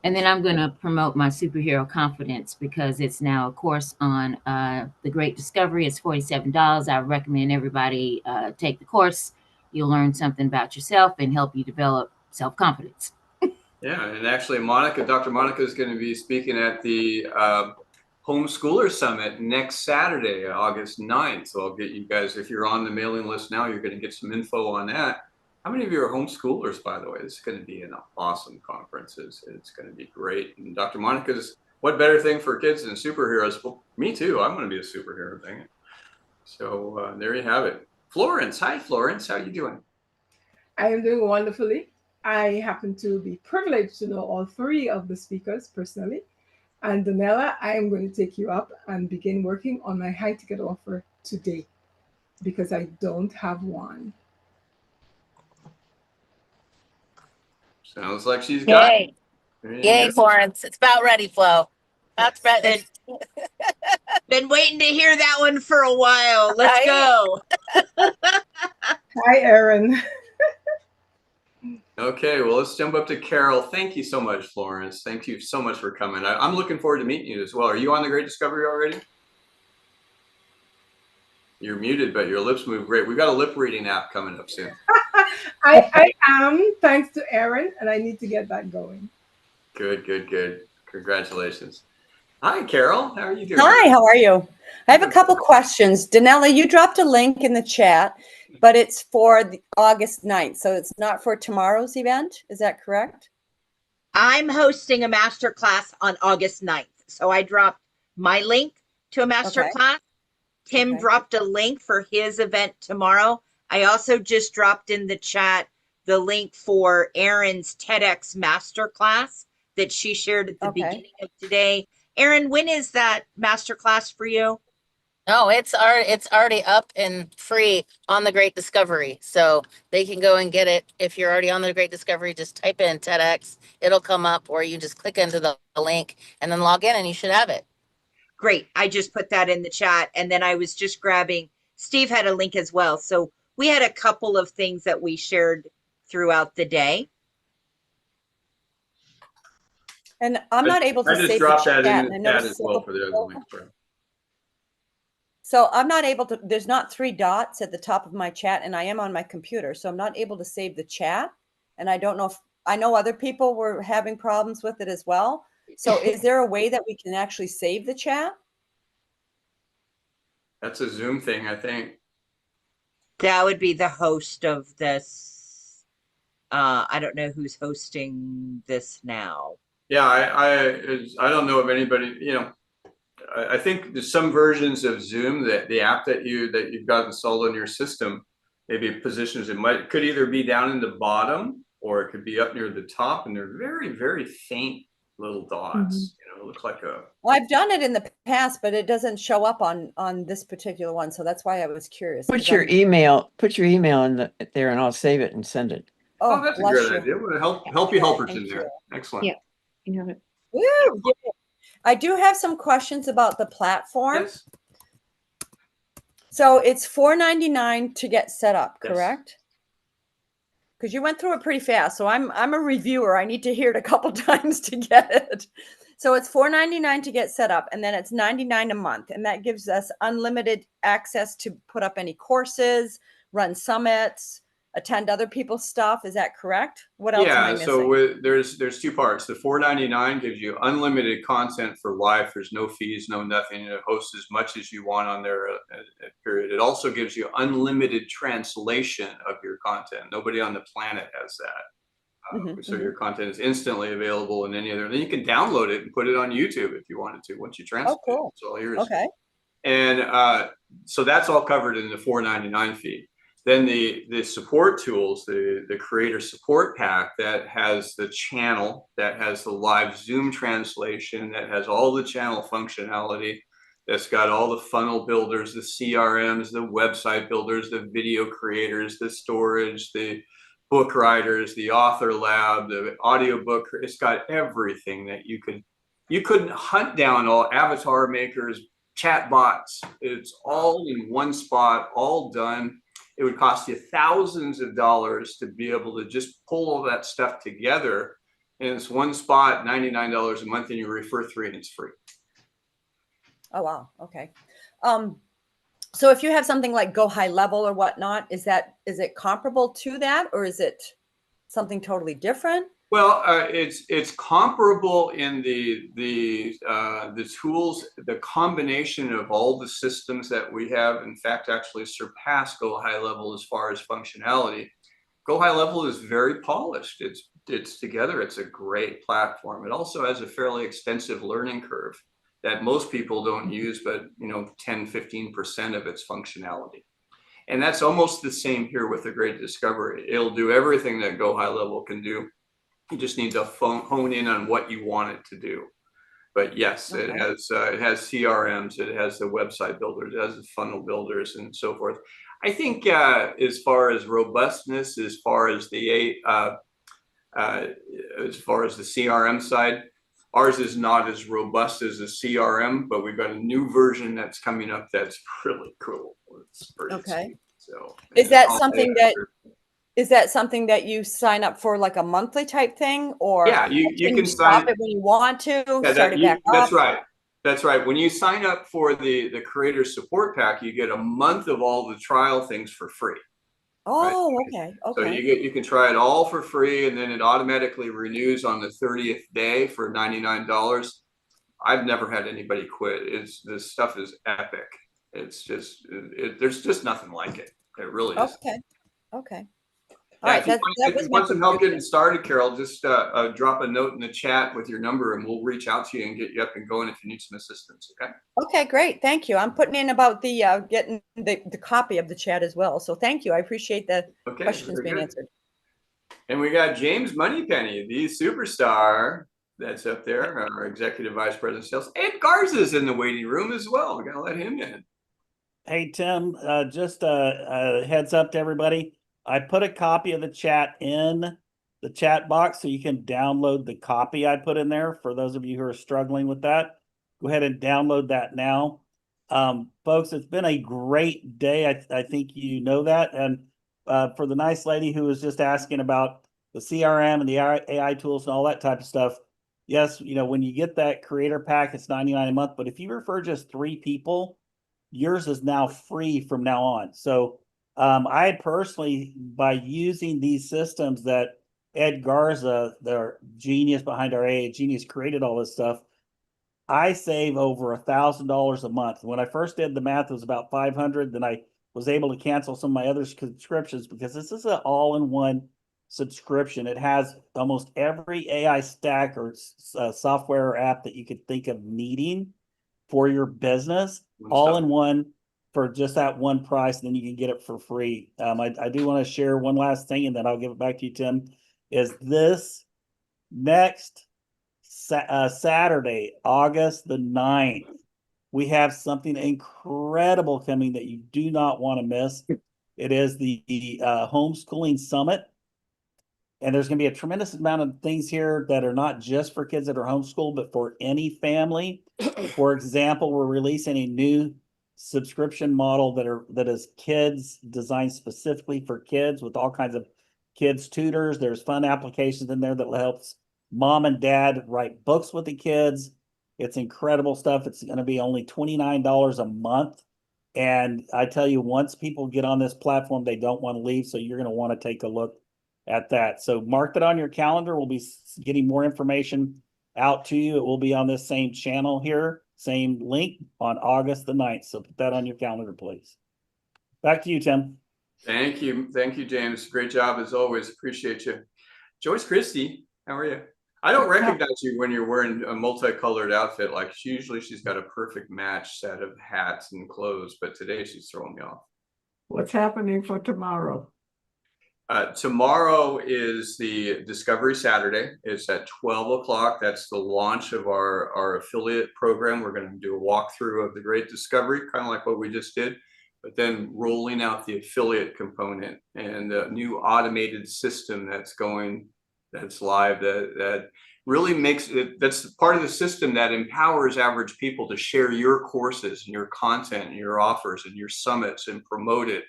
And then I'm going to promote my superhero confidence, because it's now a course on the Great Discovery. It's $47. I recommend everybody take the course. You'll learn something about yourself and help you develop self-confidence. Yeah, and actually Dr. Monica is going to be speaking at the Homeschooler Summit next Saturday, August 9th. So I'll get you guys, if you're on the mailing list now, you're going to get some info on that. How many of you are homeschoolers, by the way? This is going to be an awesome conference. It's going to be great. And Dr. Monica's, what better thing for kids than superheroes? Well, me too. I'm going to be a superhero thing. So there you have it. Florence. Hi, Florence. How are you doing? I am doing wonderfully. I happen to be privileged to know all three of the speakers personally. And Danella, I am going to take you up and begin working on my high ticket offer today, because I don't have one. Sounds like she's got it. Yay, Florence. It's about ready, Flo. That's ready. Been waiting to hear that one for a while. Let's go. Hi, Erin. Okay, well, let's jump up to Carol. Thank you so much, Florence. Thank you so much for coming. I'm looking forward to meeting you as well. Are you on the Great Discovery already? You're muted, but your lips move great. We've got a lip reading app coming up soon. I am, thanks to Erin, and I need to get that going. Good. Congratulations. Hi, Carol. How are you doing? Hi, how are you? I have a couple questions. Danella, you dropped a link in the chat, but it's for the August 9th, so it's not for tomorrow's event. Is that correct? I'm hosting a masterclass on August 9th. So I dropped my link to a masterclass. Tim dropped a link for his event tomorrow. I also just dropped in the chat the link for Erin's TEDx masterclass that she shared at the beginning of today. Erin, when is that masterclass for you? No, it's already up and free on the Great Discovery. So they can go and get it. If you're already on the Great Discovery, just type in TEDx. It'll come up, or you just click into the link and then log in and you should have it. Great. I just put that in the chat. And then I was just grabbing, Steve had a link as well. So we had a couple of things that we shared throughout the day. And I'm not able to I just save dropped the that chat. in the chat as well for the other links. So I'm not able to, there's not 3 dots at the top of my chat, and I am on my computer, so I'm not able to save the chat. And I don't know if, I know other people were having problems with it as well. So is there a way that we can actually save the chat? That's a Zoom thing, I think. That would be the host of this. I don't know who's hosting this now. Yeah, I don't know if anybody, you know, I think there's some versions of Zoom, that the app that you've got installed on your system, maybe positions it could either be down in the bottom or it could be up near the top, and they're very, very faint little dots. You know, it looks like a. Well, I've done it in the past, but it doesn't show up on this particular one, so that's why I was curious. Put your email in there, and I'll save it and send it. Oh, that's a great idea. We'll help you helpers in there. Excellent. Yeah, you have it. Woo, yeah. I do have some questions about the platform. Yes. So it's $4.99 to get set up, Yes. correct? Because you went through it pretty fast. So I'm a reviewer. I need to hear it a couple times to get it. So it's $4.99 to get set up, and then it's $99 a month, and that gives us unlimited access to put up any courses, run summits, attend other people's stuff. Is that correct? What else am I missing? So there's two parts. The $4.99 gives you unlimited content for life. There's no fees, no nothing. You host as much as you want on there. Period. It also gives you unlimited translation of your content. Nobody on the planet has that. So your content is instantly available in any other. Then you can download it and put it on YouTube if you wanted to. Once you translate it, it's all yours. Okay. And so that's all covered in the $4.99 fee. Then the support tools, the creator support pack that has the channel, that has the live Zoom translation, that has all the channel functionality, that's got all the funnel builders, the CRMs, the website builders, the video creators, the storage, the book writers, the author lab, the audiobook. It's got everything that you couldn't hunt down all avatar makers, chat bots. It's all in one spot, all done. It would cost you thousands of dollars to be able to just pull all that stuff together in this one spot, $99 a month, and you refer 3 and it's free. Oh, wow. Okay. So if you have something like Go High Level or whatnot, is it comparable to that, or is it something totally different? Well, it's comparable in the tools, the combination of all the systems that we have. In fact, actually surpass Go High Level as far as functionality. Go High Level is very polished. It's together. It's a great platform. It also has a fairly extensive learning curve that most people don't use, but 10-15% of its functionality. And that's almost the same here with the Great Discovery. It'll do everything that Go High Level can do. You just need to hone in on what you want it to do. But yes, it has CRMs, it has the website builders, it has the funnel builders, and so forth. I think as far as robustness, as far as the CRM side, ours is not as robust as the CRM, but we've got a new version that's coming up that's really cool. It's pretty sweet. So is that something that you sign up for, like a monthly type thing, or you can stop it when you want to, start it back up? That's right. That's right. When you sign up for the creator support pack, you get a month of all the trial things for free. Oh, right? okay. So you can try it all for free, and then it automatically renews on the 30th day for $99. I've never had anybody quit. This stuff is epic. It's just there's just nothing like it. It really is. Okay. All right. If you want some help getting started, Carol, just drop a note in the chat with your number, and we'll reach out to you and get you up and going if you need some assistance. Okay. Okay, great. Thank you. I'm putting in about the getting the copy of the chat as well. So thank you. I appreciate the questions being answered. And we got James Moneypenny, the superstar that's up there, our executive vice president of sales. Ed Garza's in the waiting room as well. We got to let him in. Hey, Tim, just a heads up to everybody. I put a copy of the chat in the chat box so you can download the copy I put in there. For those of you who are struggling with that, go ahead and download that now. Folks, it's been a great day. I think you know that. And for the nice lady who was just asking about the CRM and the AI tools and all that type of stuff, yes, when you get that creator pack, it's $99 a month. But if you refer just 3 people, yours is now free from now on. So I personally, by using these systems that Ed Garza, the genius behind our AI Genius, created all this stuff, I save over $1,000 a month. When I first did the math, it was about 500. Then I was able to cancel some of my other subscriptions because this is an all-in-one subscription. It has almost every AI stack or software or app that you could think of needing for your business, all in one for just that one price. And then you can get it for free. I do want to share one last thing, and then I'll give it back to you, Tim. is this next Saturday, August the 9th. We have something incredible coming that you do not want to miss. It is the homeschooling summit. And there's going to be a tremendous amount of things here that are not just for kids that are homeschooled, but for any family. For example, we're releasing a new subscription model that is kids, designed specifically for kids, with all kinds of kids tutors. There's fun applications in there that helps mom and dad write books with the kids. It's incredible stuff. It's going to be only $29 a month. And I tell you, once people get on this platform, they don't want to leave. So you're going to want to take a look at that. So mark that on your calendar. We'll be getting more information out to you. It will be on this same channel here, same link on August the 9th. So put that on your calendar, please. Back to you, Tim. Thank you. Thank you, James. Great job as always. Appreciate you. Joyce Christie, how are you? I don't recognize you when you're wearing a multicolored outfit. Like usually she's got a perfect match set of hats and clothes, but today she's throwing me off. What's happening for tomorrow? Tomorrow is the Discovery Saturday. It's at 12 o'clock. That's the launch of our affiliate program. We're going to do a walkthrough of the Great Discovery, kind of like what we just did, but then rolling out the affiliate component and the new automated system that's live, that really makes it, that's part of the system that empowers average people to share your courses and your content and your offers and your summits and promote it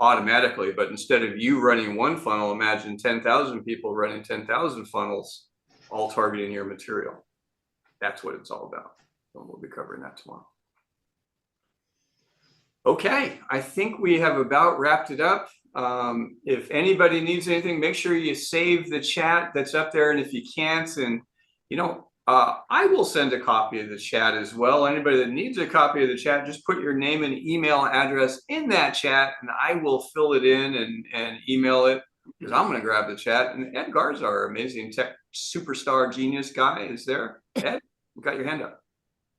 automatically. But instead of you running one funnel, imagine 10,000 people running 10,000 funnels, all targeting your material. That's what it's all about. So we'll be covering that tomorrow. Okay, I think we have about wrapped it up. If anybody needs anything, make sure you save the chat that's up there. And if you can't, and I will send a copy of the chat as well. Anybody that needs a copy of the chat, just put your name and email address in that chat, and I will fill it in and email it, because I'm going to grab the chat. And Ed Garza, our amazing tech superstar genius guy, is there. Ed, you got your hand up.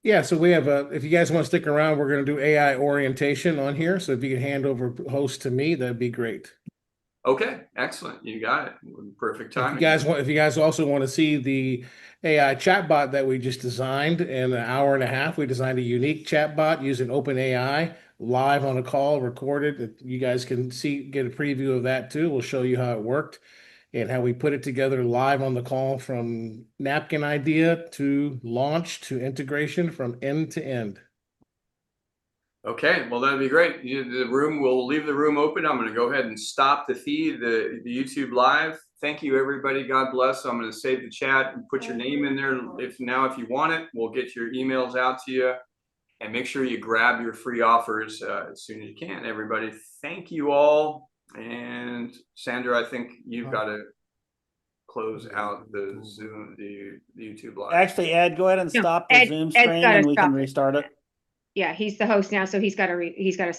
Yeah, so we have if you guys want to stick around, we're going to do AI orientation on here. So if you could hand over host to me, that'd be great. Okay, excellent. You got it. Perfect timing. If you guys also want to see the AI chatbot that we just designed in an hour and a half, we designed a unique chatbot using OpenAI live on a call, recorded. You guys can get a preview of that too. We'll show you how it worked and how we put it together live on the call, from napkin idea to launch to integration, from end to end. Okay, well, that'd be great. We'll leave the room open. I'm going to go ahead and stop the feed, the YouTube live. Thank you, everybody. God bless. I'm going to save the chat and put your name in there. If you want it, we'll get your emails out to you, and make sure you grab your free offers as soon as you can. Everybody, thank you all. And Sandra, I think you've got to close out the Zoom, the YouTube live. Actually, Ed, go ahead and stop the Zoom stream, and we can restart it. Yeah, he's the host now, so he's got to stop.